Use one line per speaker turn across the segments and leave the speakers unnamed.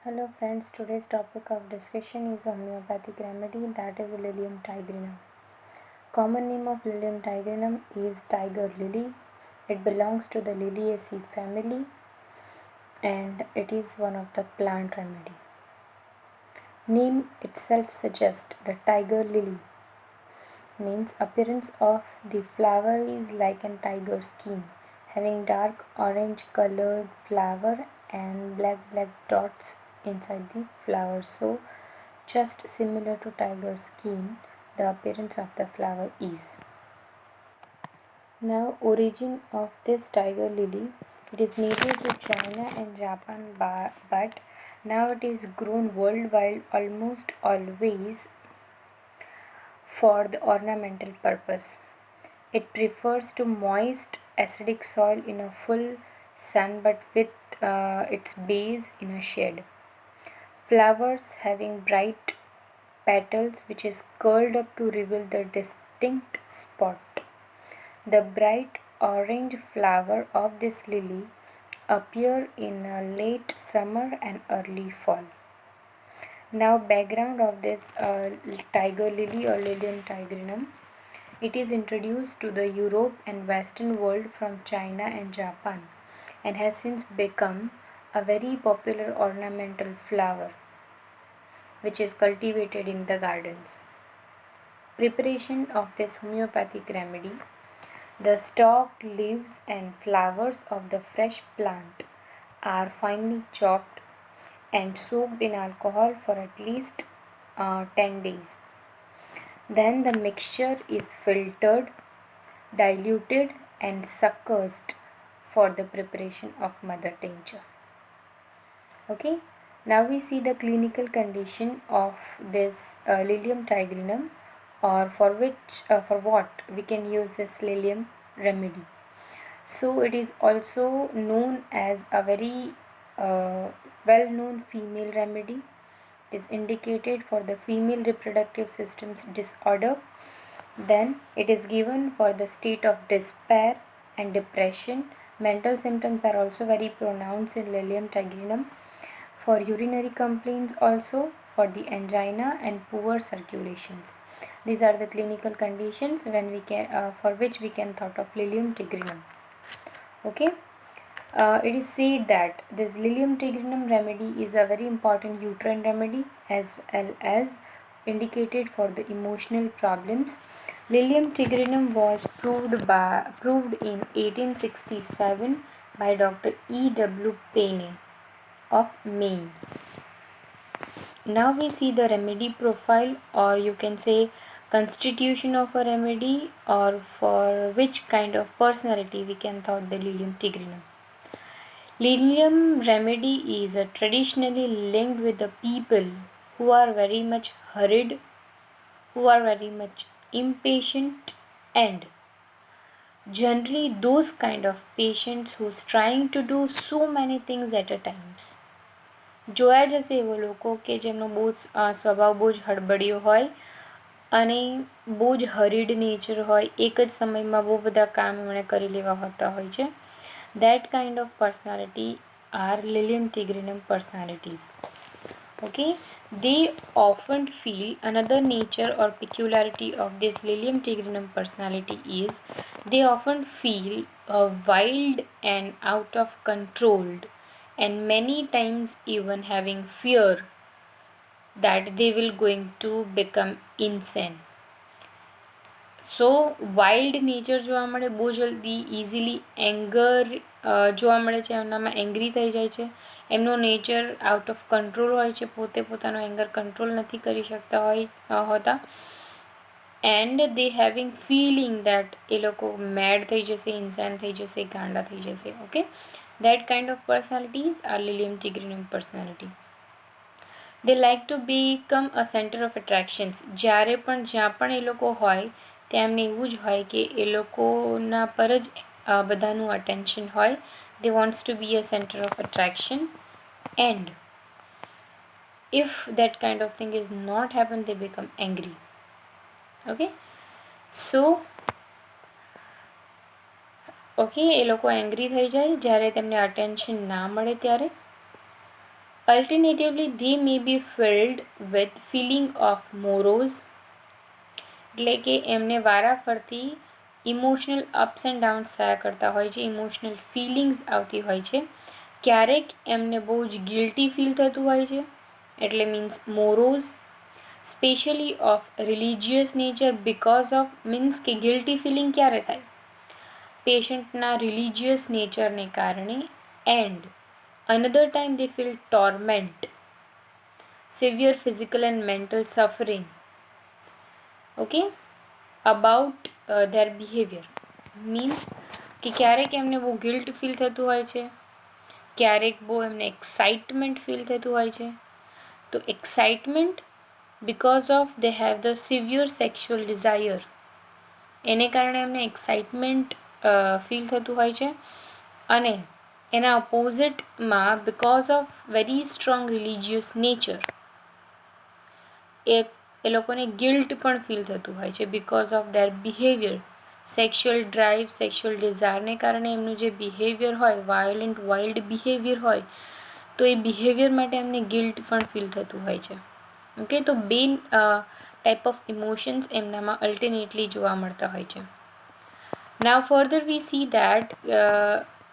Hello friends, today's topic of discussion is a homeopathic remedy, that is Lilium tigrinum. Common name of Lilium tigrinum is tiger lily. It belongs to the Liliaceae family and it is one of the plant remedy. Name itself suggests the tiger lily means appearance of the flower is like an tiger skin, having dark orange colored flower and black dots inside the flower. So just similar to tiger skin, the appearance of the flower is. Now, origin of this tiger lily, it is native to China and Japan, but now it is grown worldwide almost always for the ornamental purpose. It prefers to moist acidic soil in a full sun but with its base in a shade. Flowers having bright petals which is curled up to reveal the distinct spot. The bright orange flower of this lily appear in late summer and early fall. Now background of this tiger lily or Lilium tigrinum. It is introduced to the Europe and Western world from China and Japan and has since become a very popular ornamental flower which is cultivated in the gardens. Preparation of this homeopathic remedy. The stalk, leaves and flowers of the fresh plant are finely chopped and soaked in alcohol for at least 10 days. Then the mixture is filtered, diluted and succursed for the preparation of mother tincture. Okay, now we see the clinical condition of this Lilium tigrinum, or for what we can use this Lilium remedy. So it is also known as a very well known female remedy. It is indicated for the female reproductive system's disorder. Then it is given for the state of despair and depression. Mental symptoms are also very pronounced in Lilium tigrinum. For urinary complaints also, for the angina and poor circulations. These are the clinical conditions when we can for which we can thought of Lilium tigrinum. Okay. It is said that this Lilium tigrinum remedy is a very important uterine remedy as well as indicated for the emotional problems. Lilium tigrinum was proved in 1867 by Dr. E.W. Payne of Maine. Now we see the remedy profile, or you can say constitution of a remedy, or for which kind of personality we can thought the Lilium tigrinum. Lilium remedy is traditionally linked with the people who are very much hurried, who are very much impatient, and generally those kind of patients who's trying to do so many things at a time. જોયા જશે એવો લોકો કે જેમનો બહુ સ્વભાવ બહુ જ હડબડિયો હોય અને બહુ જ હરીડ નેચર હોય, એક જ સમયમાં બહુ બધા કામ એમણે કરી લેવા હોતા હોય છે. That kind of personality are Lilium tigrinum personalities. Okay, they often feel another nature or peculiarity of this Lilium tigrinum personality is they often feel wild and out of control, and many times even having fear that they will going to become insane. So wild nature જોવા મળે, બહુ જલ્દી easily anger જોવા મળે છે, એમનામાં angry થઈ જાય છે, એમનો નેચર આઉટ ઓફ કંટ્રોલ હોય છે, પોતે પોતાનો એંગર કંટ્રોલ નથી કરી શકતા હોતા, and they having feeling that એ લોકો મેડ થઈ જશે, ઇન્સાન થઈ જશે, ગાંડા થઈ જશે. Okay, that kind of personalities are Lilium tigrinum personality. They like to become a centre of attractions. જ્યારે પણ જ્યાં પણ એ લોકો હોય ત્યાં એમને એવું જ હોય કે એ લોકોના પર જ બધાનું અટેન્શન હોય. They wants to be a centre of attraction, and if that kind of thing is not happen, they become angry. Okay, so એ લોકો એંગ્રી થઈ જાય જ્યારે તેમને અટેન્શન ના મળે ત્યારે. Alternatively, they may be filled with feeling of morose, એટલે કે એમને વારાફરતી ઇમોશનલ અપ્સ એન્ડ ડાઉન્સ થયા કરતા હોય છે, ઇમોશનલ ફિલિંગ્સ આવતી હોય છે. ક્યારેક એમને બહુ જ ગિલ્ટી ફીલ થતું હોય છે, એટલે means morose, specially of religious nature because of means કે ગિલ્ટી ફિલિંગ ક્યારે થાય, પેશન્ટના રિલિજિયસ નેચરને કારણે. And another time they feel torment, severe physical and mental suffering, okay, about their behavior. Means કે ક્યારેક એમને બહુ ગિલ્ટ ફીલ થતું હોય છે, ક્યારેક બહુ એમને એક્સાઇટમેન્ટ ફીલ થતું હોય છે. તો excitement because of they have the severe sexual desire, એને કારણે એમને એક્સાઇટમેન્ટ ફીલ થતું હોય છે. અને એના ઓપોઝિટમાં because of very strong religious nature એ લોકોને ગિલ્ટ પણ ફીલ થતું હોય છે because of their behaviour, sexual drive, sexual ડિઝાયરને કારણે એમનું જે બિહેવિયર હોય, વાયોલન્ટ વાઇલ્ડ બિહેવિયર હોય, તો એ બિહેવિયર માટે એમને ગિલ્ટ પણ ફીલ થતું હોય છે. ઓકે, તો બે ટાઈપ ઓફ ઇમોશન્સ એમનામાં અલ્ટરનેટલી જોવા મળતા હોય છે. Now further we see that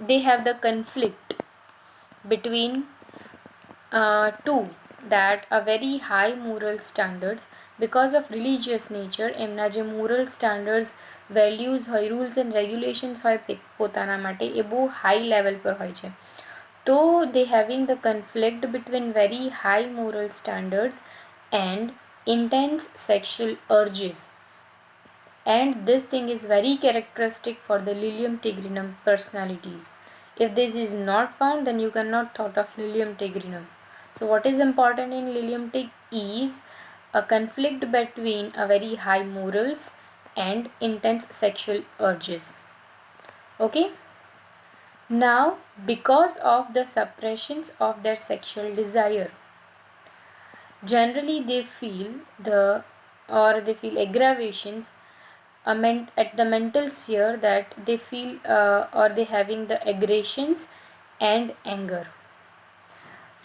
they have the conflict between two, that a very high moral standards because of religious nature, એમના જે moral standards, values હોય, rules and regulations હોય પોતાના માટે, એ બહુ હાઈ લેવલ પર હોય છે. તો they having the conflict between very high moral standards and intense sexual urges. And this thing is very characteristic for the Lilium tigrinum personalities. If this is not found, then you cannot thought of Lilium tigrinum. So what is important in Lilium tig is a conflict between a very high morals and intense sexual urges. Okay. Now, because of the suppressions of their sexual desire, generally they feel aggravations at the mental sphere, that they feel or they having the aggressions and anger.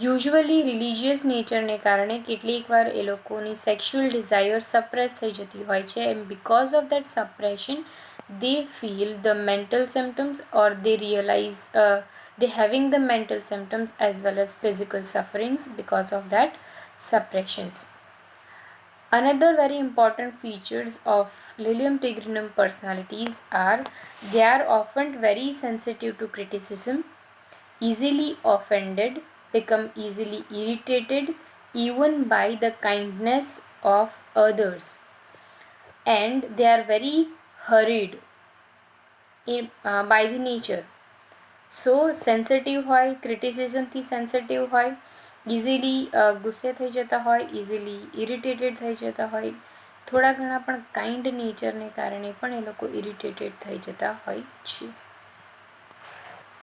Usually religious નેચરને કારણે કેટલીક વાર એ લોકોની sexual Dzire suppress થઈ જતી હોય છે, and because of that suppression they feel the mental symptoms, or they realize they having the mental symptoms as well as physical sufferings because of that suppressions. Another very important features of Lilium tigrinum personalities are they are often very sensitive to criticism, easily offended, become easily irritated even by the kindness of others, and they are very hurried by the nature. So sensitive હોય, ક્રિટિસિઝમથી sensitive હોય, easily ગુસ્સે થઈ જતા હોય, easily irritated થઈ જતા હોય, થોડા ઘણા પણ કાઇન્ડ નેચરને કારણે પણ એ લોકો ઇરિટેટેડ થઈ જતા હોય છે.